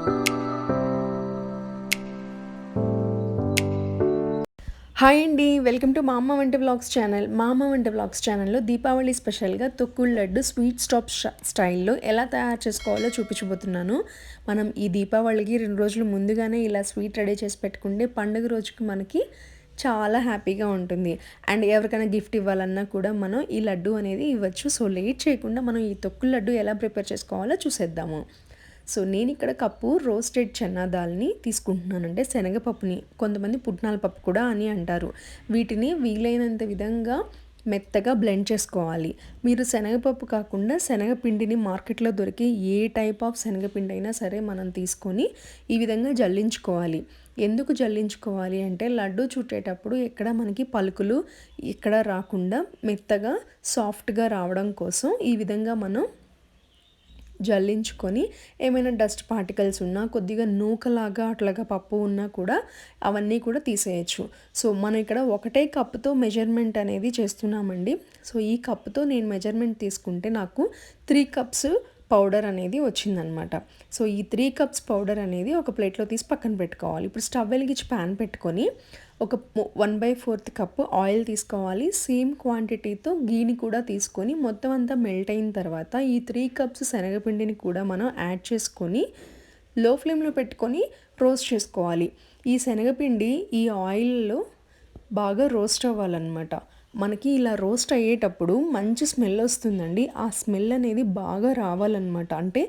Hi అండి, welcome to మా అమ్మ వంట వ్లాగ్స్ ఛానల్. మా అమ్మ వంట వ్లాగ్స్ ఛానల్లో దీపావళి స్పెషల్గా తొక్కుడు లడ్డు స్వీట్ స్టాప్ స్టైల్లో ఎలా తయారు చేసుకోవాలో చూపించబోతున్నాను. మనం ఈ దీపావళికి 2 రోజులు ముందుగానే ఇలా స్వీట్ రెడీ చేసి పెట్టుకుంటే పండుగ రోజుకి మనకి చాలా హ్యాపీగా ఉంటుంది. అండ్ ఎవరికైనా గిఫ్ట్ ఇవ్వాలన్నా కూడా మనం ఈ లడ్డు అనేది ఇవ్వచ్చు. సో లేట్ చేయకుండా మనం ఈ తొక్కుడు లడ్డు ఎలా ప్రిపేర్ చేసుకోవాలో చూసేద్దాము. సో నేను ఇక్కడ కప్పు రోస్టెడ్ చెన్నా దాల్ని తీసుకుంటున్నాను. అంటే శనగపప్పుని, కొంతమంది పుట్నాల పప్పు కూడా అని అంటారు. వీటిని వీలైనంత విధంగా మెత్తగా బ్లెండ్ చేసుకోవాలి. మీరు శనగపప్పు కాకుండా శనగపిండిని మార్కెట్లో దొరికే ఏ టైప్ ఆఫ్ శనగపిండి అయినా సరే మనం తీసుకొని ఈ విధంగా జల్లించుకోవాలి. ఎందుకు జల్లించుకోవాలి అంటే లడ్డు చుట్టేటప్పుడు ఎక్కడ మనకి పలుకులు ఇక్కడ రాకుండా మెత్తగా సాఫ్ట్గా రావడం కోసం ఈ విధంగా మనం జల్లించుకొని ఏమైనా డస్ట్ పార్టికల్స్ ఉన్నా, కొద్దిగా నూకలాగా అట్లాగా పప్పు ఉన్నా కూడా అవన్నీ కూడా తీసేయచ్చు. సో మనం ఇక్కడ ఒకటే కప్పుతో మెజర్మెంట్ అనేది చేస్తున్నామండి. సో ఈ కప్పుతో నేను మెజర్మెంట్ తీసుకుంటే నాకు 3 కప్స్ పౌడర్ అనేది వచ్చిందనమాట. సో ఈ 3 కప్స్ పౌడర్ అనేది ఒక ప్లేట్లో తీసి పక్కన పెట్టుకోవాలి. ఇప్పుడు స్టవ్ వెలిగించి ప్యాన్ పెట్టుకొని ఒక 1/4 కప్పు ఆయిల్ తీసుకోవాలి. సేమ్ క్వాంటిటీతో గీని కూడా తీసుకొని మొత్తం అంతా మెల్ట్ అయిన తర్వాత ఈ 3 కప్స్ శనగపిండిని కూడా మనం యాడ్ చేసుకొని లో ఫ్లేమ్లో పెట్టుకొని రోస్ట్ చేసుకోవాలి. ఈ శనగపిండి ఈ ఆయిల్లో బాగా రోస్ట్ అవ్వాలన్నమాట. మనకి ఇలా రోస్ట్ అయ్యేటప్పుడు మంచి స్మెల్ వస్తుందండి. ఆ స్మెల్ అనేది బాగా రావాలన్నమాట. అంటే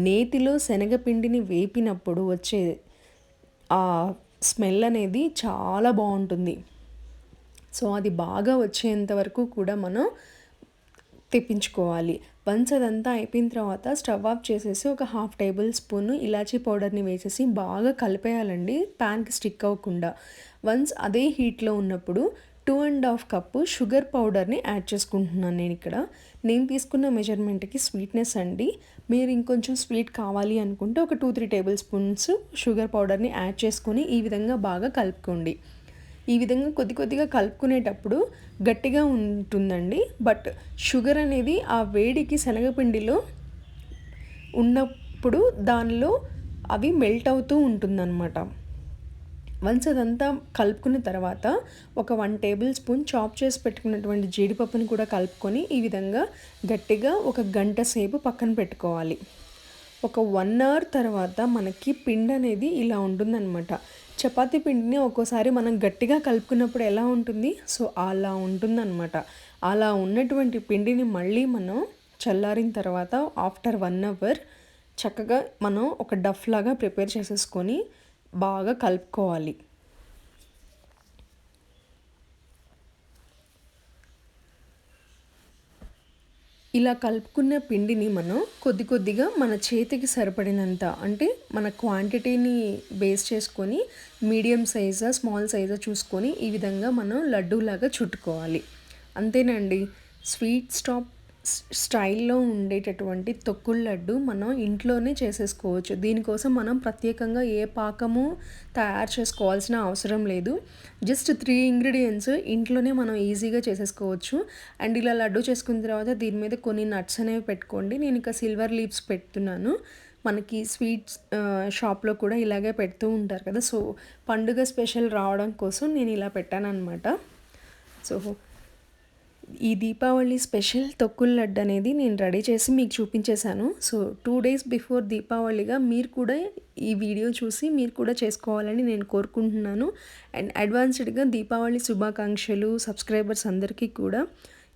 నేతిలో శనగపిండిని వేపినప్పుడు వచ్చే ఆ స్మెల్ అనేది చాలా బాగుంటుంది. సో అది బాగా వచ్చేంత వరకు కూడా మనం తెప్పించుకోవాలి. వన్స్ అదంతా అయిపోయిన తర్వాత స్టవ్ ఆఫ్ చేసేసి ఒక 1/2 టేబుల్ స్పూన్ ఇలాచీ పౌడర్ని వేసేసి బాగా కలిపేయాలండి, ప్యాన్కి స్టిక్ అవ్వకుండా. వన్స్ అదే హీట్లో ఉన్నప్పుడు 2.5 కప్పు షుగర్ పౌడర్ని యాడ్ చేసుకుంటున్నాను నేను ఇక్కడ. నేను తీసుకున్న మెజర్మెంట్కి స్వీట్నెస్ అండి. మీరు ఇంకొంచెం స్వీట్ కావాలి అనుకుంటే ఒక 2-3 టేబుల్ స్పూన్స్ షుగర్ పౌడర్ని యాడ్ చేసుకొని ఈ విధంగా బాగా కలుపుకోండి. ఈ విధంగా కొద్ది కొద్దిగా కలుపుకునేటప్పుడు గట్టిగా ఉంటుందండి. బట్ షుగర్ అనేది ఆ వేడికి శనగపిండిలో ఉన్నప్పుడు దానిలో అవి మెల్ట్ అవుతూ ఉంటుందన్నమాట. వన్స్ అదంతా కలుపుకున్న తర్వాత ఒక 1 టేబుల్ స్పూన్ చాప్ చేసి పెట్టుకున్నటువంటి జీడిపప్పుని కూడా కలుపుకొని ఈ విధంగా గట్టిగా ఒక గంట సేపు పక్కన పెట్టుకోవాలి. ఒక 1 అవర్ తర్వాత మనకి పిండి అనేది ఇలా ఉంటుందన్నమాట. చపాతీ పిండిని ఒక్కోసారి మనం గట్టిగా కలుపుకున్నప్పుడు ఎలా ఉంటుంది, సో అలా ఉంటుందన్నమాట. అలా ఉన్నటువంటి పిండిని మళ్ళీ మనం చల్లారిన తర్వాత ఆఫ్టర్ 1 అవర్ చక్కగా మనం ఒక డఫ్ లాగా ప్రిపేర్ చేసేసుకొని బాగా కలుపుకోవాలి. ఇలా కలుపుకున్న పిండిని మనం కొద్ది కొద్దిగా మన చేతికి సరిపడినంత, అంటే మన క్వాంటిటీని బేస్ చేసుకొని మీడియం సైజా స్మాల్ సైజా చూసుకొని ఈ విధంగా మనం లడ్డూలాగా చుట్టుకోవాలి. అంతేనండి, స్వీట్ స్టైల్లో ఉండేటటువంటి తొక్కుడు లడ్డు మనం ఇంట్లోనే చేసేసుకోవచ్చు. దీనికోసం మనం ప్రత్యేకంగా ఏ పాకము తయారు చేసుకోవాల్సిన అవసరం లేదు. జస్ట్ 3 ఇంగ్రీడియంట్స్ ఇంట్లోనే మనం ఈజీగా చేసేసుకోవచ్చు. అండ్ ఇలా లడ్డు చేసుకున్న తర్వాత దీని మీద కొన్ని నట్స్ అనేవి పెట్టుకోండి. నేను ఇక సిల్వర్ లీవ్స్ పెడుతున్నాను. మనకి స్వీట్స్ షాప్లో కూడా ఇలాగే పెడుతూ ఉంటారు కదా. సో పండుగ స్పెషల్ రావడం కోసం నేను ఇలా పెట్టాను అనమాట. సో ఈ దీపావళి స్పెషల్ తొక్కుడు లడ్డు అనేది నేను రెడీ చేసి మీకు చూపించేశాను. సో 2 డేస్ బిఫోర్ దీపావళిగా మీరు కూడా ఈ వీడియో చూసి మీరు కూడా చేసుకోవాలని నేను కోరుకుంటున్నాను. అండ్ అడ్వాన్స్డ్గా దీపావళి శుభాకాంక్షలు సబ్స్క్రైబర్స్ అందరికీ కూడా.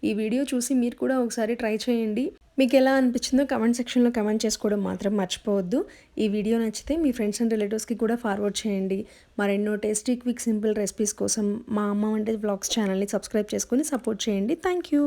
ఈ వీడియో చూసి మీరు కూడా ఒకసారి ట్రై చేయండి. మీకు ఎలా అనిపించిందో కమెంట్ సెక్షన్లో కమెంట్ చేసుకోవడం మాత్రం మర్చిపోవద్దు. ఈ వీడియో నచ్చితే మీ ఫ్రెండ్స్ అండ్ రిలేటివ్స్కి కూడా ఫార్వర్డ్ చేయండి. మరెన్నో టేస్టీ క్విక్ సింపుల్ రెసిపీస్ కోసం మా అమ్మ వంట వ్లాగ్స్ ఛానల్ని సబ్స్క్రైబ్ చేసుకొని సపోర్ట్ చేయండి. Thank you.